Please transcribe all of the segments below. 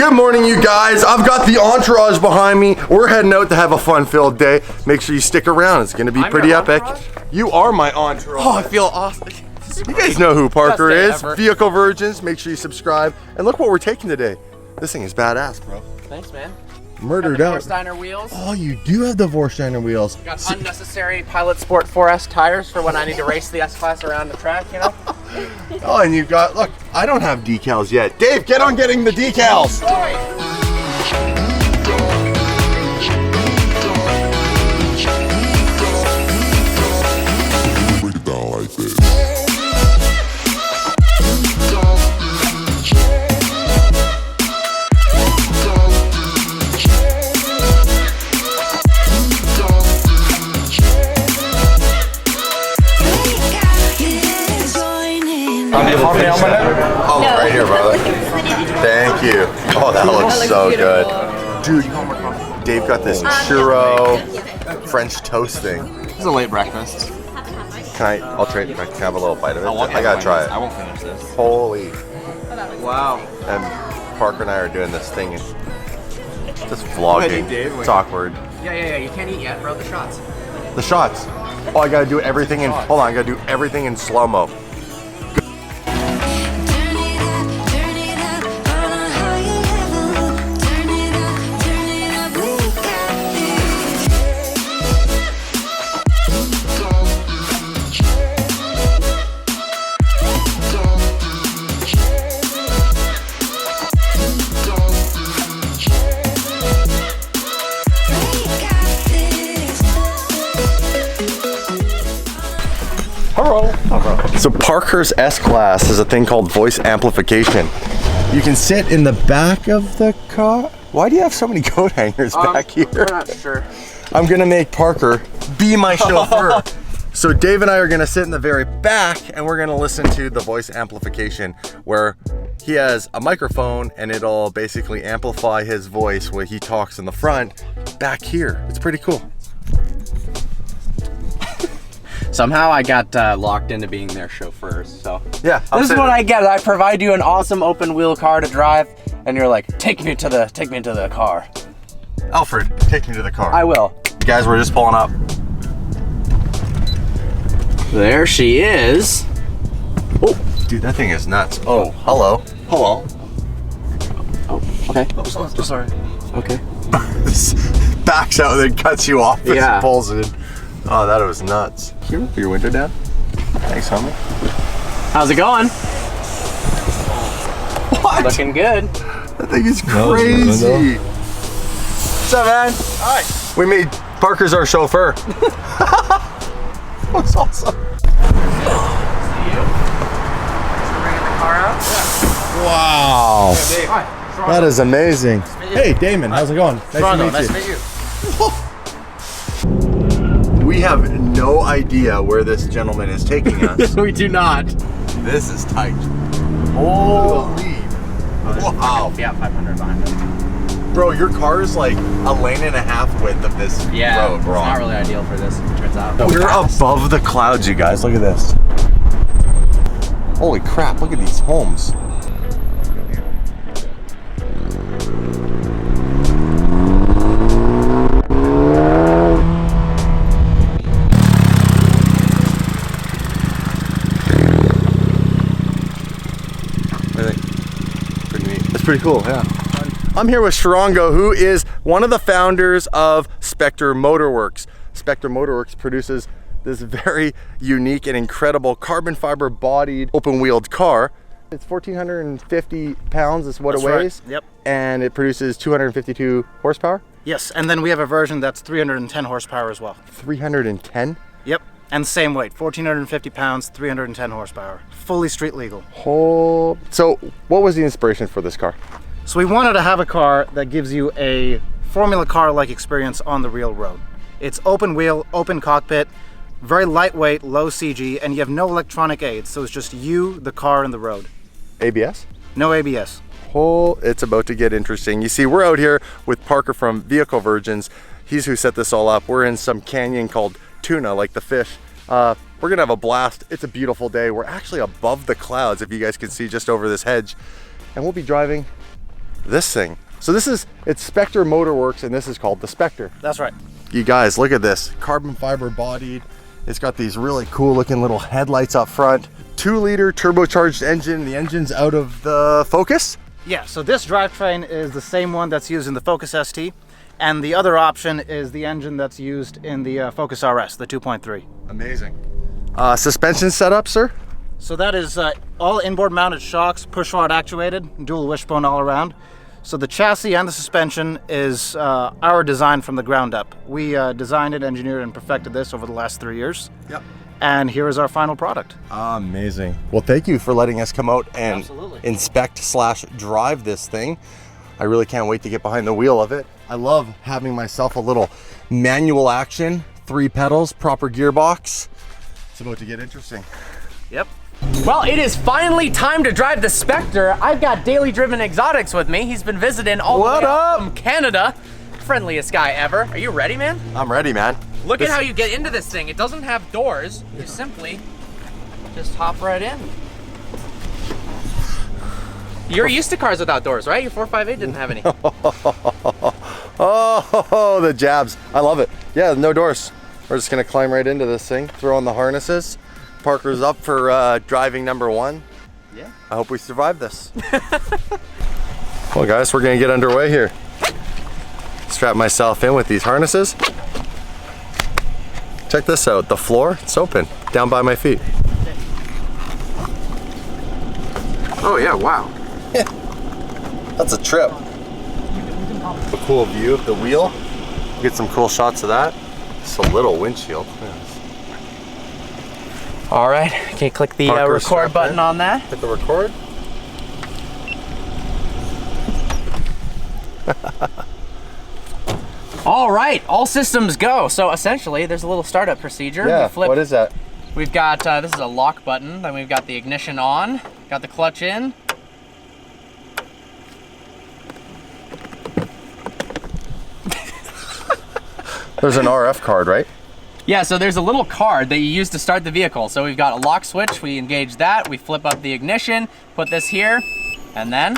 Good morning, you guys. I've got the entourage behind me. We're heading out to have a fun-filled day. Make sure you stick around. It's gonna be pretty epic. You are my entourage. Oh, I feel awesome. You guys know who Parker is. Vehicle Virgins. Make sure you subscribe. And look what we're taking today. This thing is badass, bro. Thanks, man. Murdered out. Vorsteiner wheels. Oh, you do have the Vorsteiner wheels. Got unnecessary Pilot Sport 4S tires for when I need to race the S-Class around the track, you know? Oh, and you've got, look, I don't have decals yet. Dave, get on getting the decals. Oh, no. Right here, brother. Thank you. Oh, that looks so good. Dude, Dave got this churro French toast thing. This is a late breakfast. I'll trade if I can have a little bite of it. I gotta try it. I won't finish this. Holy. Wow. And Parker and I are doing this thing. Just vlogging. It's awkward. Yeah. You can't eat yet, bro. The shots. The shots. Oh, I gotta do everything in, hold on, I gotta do everything in slow-mo. So Parker's S-Class is a thing called voice amplification. You can sit in the back of the car. Why do you have so many coat hangers back here? We're not sure. I'm gonna make Parker be my chauffeur. So Dave and I are gonna sit in the very back and we're gonna listen to the voice amplification where he has a microphone and it'll basically amplify his voice when he talks in the front back here. It's pretty cool. Somehow I got locked into being their chauffeur, so. Yeah. This is what I get. I provide you an awesome open wheel car to drive, and you're like, take me to the car. Alfred, take me to the car. I will. Guys, we're just pulling up. There she is. Oh, dude, that thing is nuts. Oh, hello. Hello. Oh, okay. Oh, sorry. Okay. This backs out and then cuts you off as it pulls in. Oh, that was nuts. Can you put your window down? Thanks, homie. How's it going? What? Looking good. That thing is crazy. What's up, man? Hi. We made Parker's our chauffeur. That's awesome. Wow. That is amazing. Hey, Damon, how's it going? Nice to meet you. We have no idea where this gentleman is taking us. We do not. This is tight. Holy. Wow. Yeah, 500 behind us. Bro, your car is like a lane and a half width of this road, bro. It's not really ideal for this, it turns out. We're above the clouds, you guys. Look at this. Holy crap, look at these homes. Pretty cool, yeah. I'm here with Sharongo, who is one of the founders of Spectre Motor Works. Spectre Motor Works produces this very unique and incredible carbon fiber bodied open wheeled car. It's 1,450 pounds is what it weighs. Right. Yep. And it produces 252 horsepower? Yes, and then we have a version that's 310 horsepower as well. 310? Yep, and same weight, 1,450 pounds, 310 horsepower. Fully street legal. So what was the inspiration for this car? So we wanted to have a car that gives you a Formula car-like experience on the real road. It's open wheel, open cockpit, very lightweight, low CG, and you have no electronic aids, so it's just you, the car, and the road. ABS? No ABS. It's about to get interesting. You see, we're out here with Parker from Vehicle Virgins. He's who set this all up. We're in some canyon called Tuna, like the fish. We're gonna have a blast. It's a beautiful day. We're actually above the clouds, if you guys can see just over this hedge. And we'll be driving this thing. So it's Spectre Motor Works, and this is called the Spectre. That's right. You guys, look at this. Carbon fiber bodied. It's got these really cool looking little headlights up front. 2-liter turbocharged engine. The engine's out of the Focus. Yeah, so this drivetrain is the same one that's used in the Focus ST, and the other option is the engine that's used in the Focus RS, the 2.3. Amazing. Suspension setup, sir? So that is all inboard mounted shocks, push rod actuated, dual wishbone all around. So the chassis and the suspension is our design from the ground up. We designed it, engineered, and perfected this over the last 3 years. Yep. And here is our final product. Amazing. Well, thank you for letting us come out and Absolutely. inspect/drive this thing. I really can't wait to get behind the wheel of it. I love having myself a little manual action, 3 pedals, proper gearbox. It's about to get interesting. Yep. Well, it is finally time to drive the Spectre. I've got Daily Driven Exotics with me. He's been visiting all the way up from Canada. Friendliest guy ever. Are you ready, man? I'm ready, man. Look at how you get into this thing. It doesn't have doors. You simply just hop right in. You're used to cars without doors, right? Your 458 didn't have any. Oh, the jabs. I love it. Yeah, no doors. We're just gonna climb right into this thing, throw on the harnesses. Parker's up for driving number 1. Yeah. I hope we survive this. Well, guys, we're gonna get underway here. Strap myself in with these harnesses. Check this out, the floor, it's open, down by my feet. Oh yeah, wow. That's a trip. A cool view of the wheel. Get some cool shots of that. Just a little windshield. All right, can you click the Parker, record strap button in. on that? Hit the record. All right, all systems go. So essentially, there's a little startup procedure. Yeah, You flip, what is that? We've got, this is a lock button, then we've got the ignition on, got the clutch in. There's an RF card, right? Yeah, so there's a little card that you use to start the vehicle. So we've got a lock switch, we engage that, we flip up the ignition, put this here, and then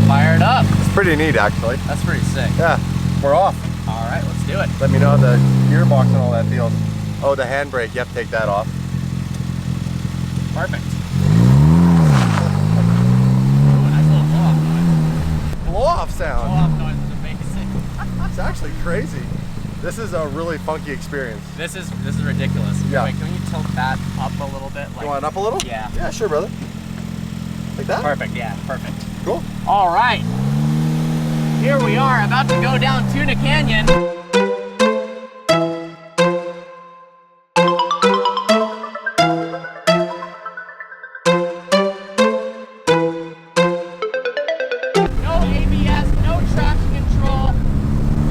fire it up. It's pretty neat, actually. That's pretty sick. Yeah, we're off. All right, let's do it. Let me know how the gearbox and all that feels. Oh, the handbrake, yep, take that off. Perfect. Ooh, nice little blow-off noise. Blow-off sound. Blow-off noise is amazing. It's actually crazy. This is a really funky experience. This is ridiculous. Yeah. Wait, can you tilt that up a little bit? You want it up a little? Yeah. Yeah, sure, brother. Like that? Perfect, yeah, perfect. Cool. All right. Here we are, about to go down Tuna Canyon. No ABS, no traction control.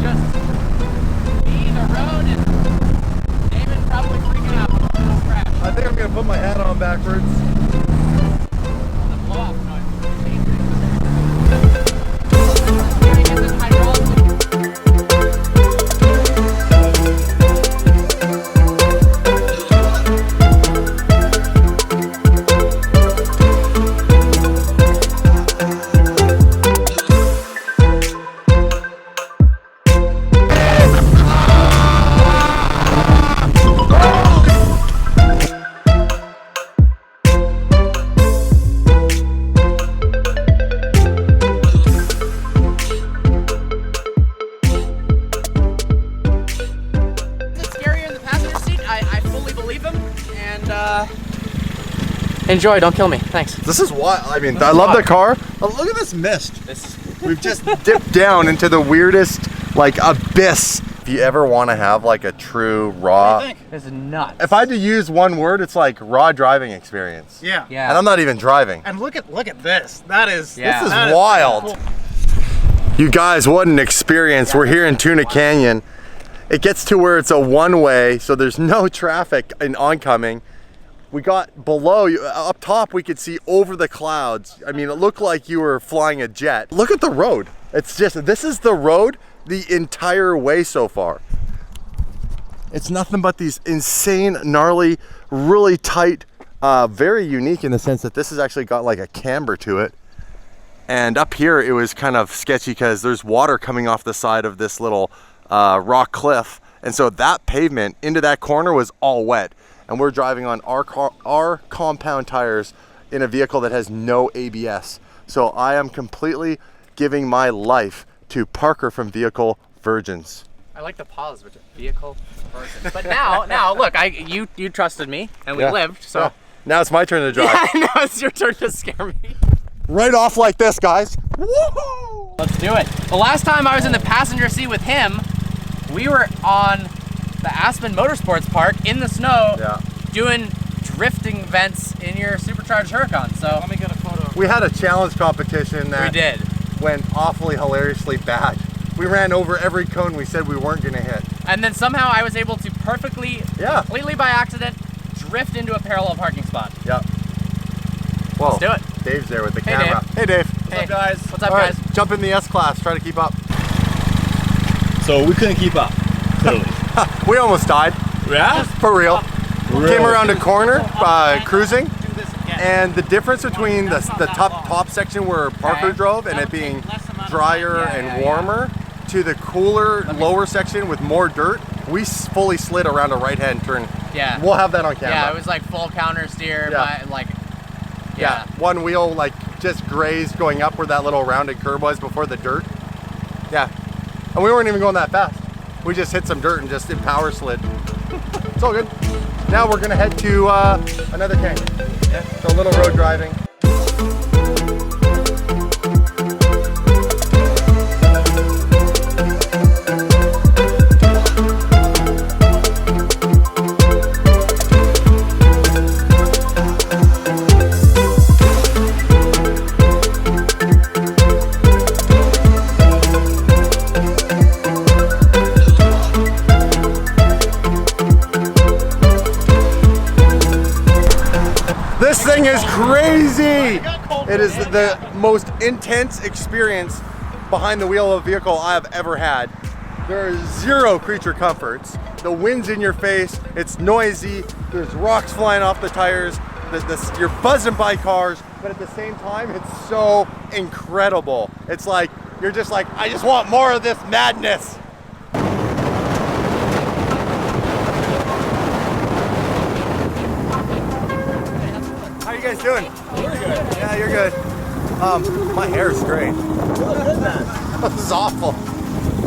Just me, the road, and Damon probably freaking out. No crash. I think I'm gonna put my hat on backwards. The blow-off noise. Gotta get this hydraulic. Enjoy, don't kill me. Thanks. This is wild. I mean, I love the car. Oh, look at this mist. We've just dipped down into the weirdest, like, abyss. If you ever want to have, like, a true raw... What do you think? This is nuts. If I had to use one word, it's like raw driving experience. Yeah. Yeah. And I'm not even driving. And look at this. That is Yeah. This that is wild. cool. You guys, what an experience. We're here in Tuna Canyon. It gets to where it's a one-way, so there's no traffic in oncoming. We got below, up top, we could see over the clouds. I mean, it looked like you were flying a jet. Look at the road. It's just, this is the road the entire way so far. It's nothing but these insane, gnarly, really tight, very unique in the sense that this has actually got like a camber to it. And up here it was kind of sketchy because there's water coming off the side of this little rock cliff. And so that pavement into that corner was all wet. And we're driving on our compound tires in a vehicle that has no ABS. So I am completely giving my life to Parker from Vehicle Virgins. I like the pause with vehicle version. But now look, you trusted me and we lived, so. Yeah. Now it's my turn to drive. Yeah, now it's your turn to scare me. Right off like this, guys. Woohoo! Let's do it. The last time I was in the passenger seat with him, we were on the Aspen Motorsports Park in the snow doing drifting vents in your supercharged Huracan. So let me get a photo. We had a challenge competition that we did. Went awfully hilariously bad. We ran over every cone we said we weren't gonna hit. And then somehow I was able to perfectly, completely by accident, drift into a parallel parking spot. Yep. Whoa. Let's do it. Dave's there with the camera. Dave. Hey Dave. What's up guys? What's up right, guys? Jump in the S class, try to keep up. So we couldn't keep up. Totally. We almost died. Yeah? For real. Really? Came around a corner, cruising, and the difference between the top section where Parker drove and it being drier and warmer to the cooler lower section with more dirt, we fully slid around a right-hand turn. Yeah. We'll have that on camera. Yeah, it was like full counter steer, but like, yeah. One wheel like just grazed going up where that little rounded curve was before the dirt. Yeah. And we weren't even going that fast. We just hit some dirt and just did power slid. It's all good. Now we're gonna head to another canyon. Yeah. So a little road driving. This thing is crazy! It is the most intense experience behind the wheel of a vehicle I have ever had. There are zero creature comforts. The wind's in your face, it's noisy, there's rocks flying off the tires, you're buzzing by cars, but at the same time, it's so incredible. It's like, you're just like, I just want more of this madness. How you guys doing? We're good. Yeah, you're good. My hair is great. This is awful.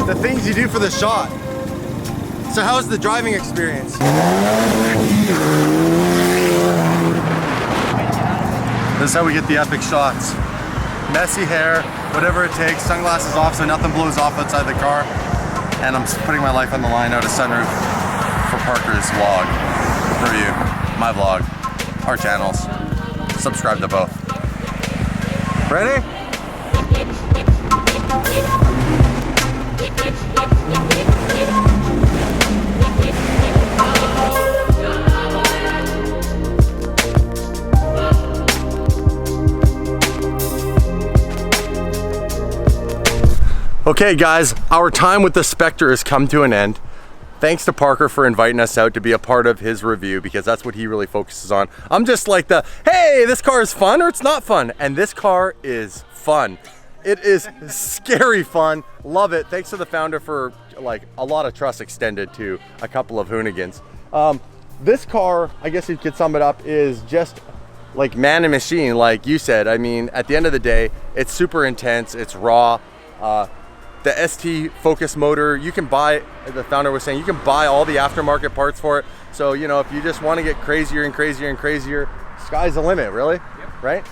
The things you do for the shot. So how's the driving experience? This is how we get the epic shots. Messy hair, whatever it takes, sunglasses off so nothing blows off outside the car. And I'm putting my life on the line out of sunroof for Parker's vlog review, my vlog, our channels. Subscribe to both. Ready? Okay guys, our time with the Spectre has come to an end. Thanks to Parker for inviting us out to be a part of his review because that's what he really focuses on. I'm just like hey, this car is fun or it's not fun. And this car is fun. It is scary fun. Love it. Thanks to the founder for like a lot of trust extended to a couple of Hoonigans. This car, I guess you could sum it up, is just like man and machine, like you said. I mean, at the end of the day, it's super intense, it's raw. The ST Focus motor, you can buy, the founder was saying, you can buy all the aftermarket parts for it. So, you know, if you just want to get crazier and crazier and crazier, sky's the limit, really, right?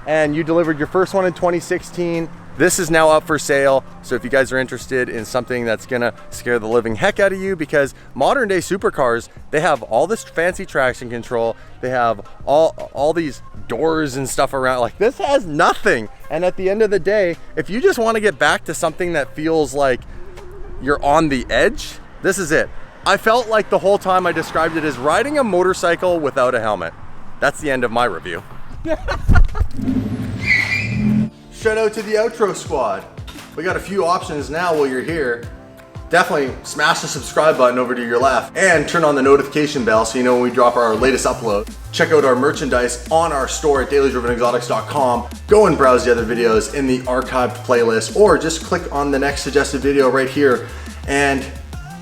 And you delivered your first one in 2016. This is now up for sale. So if you guys are interested in something that's gonna scare the living heck out of you, because modern day supercars, they have all this fancy traction control. They have all these doors and stuff around. Like, this has nothing. And at the end of the day, if you just want to get back to something that feels like you're on the edge, this is it. I felt like the whole time I described it as riding a motorcycle without a helmet. That's the end of my review. Shout out to the outro squad. We got a few options now while you're here. definitely smash the subscribe button over to your left and turn on the notification bell so you know when we drop our latest upload. Check out our merchandise on our store at dailydrivenexotics.com. Go and browse the other videos in the archived playlist, or just click on the next suggested video right here, and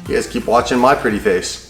you guys keep watching my pretty face.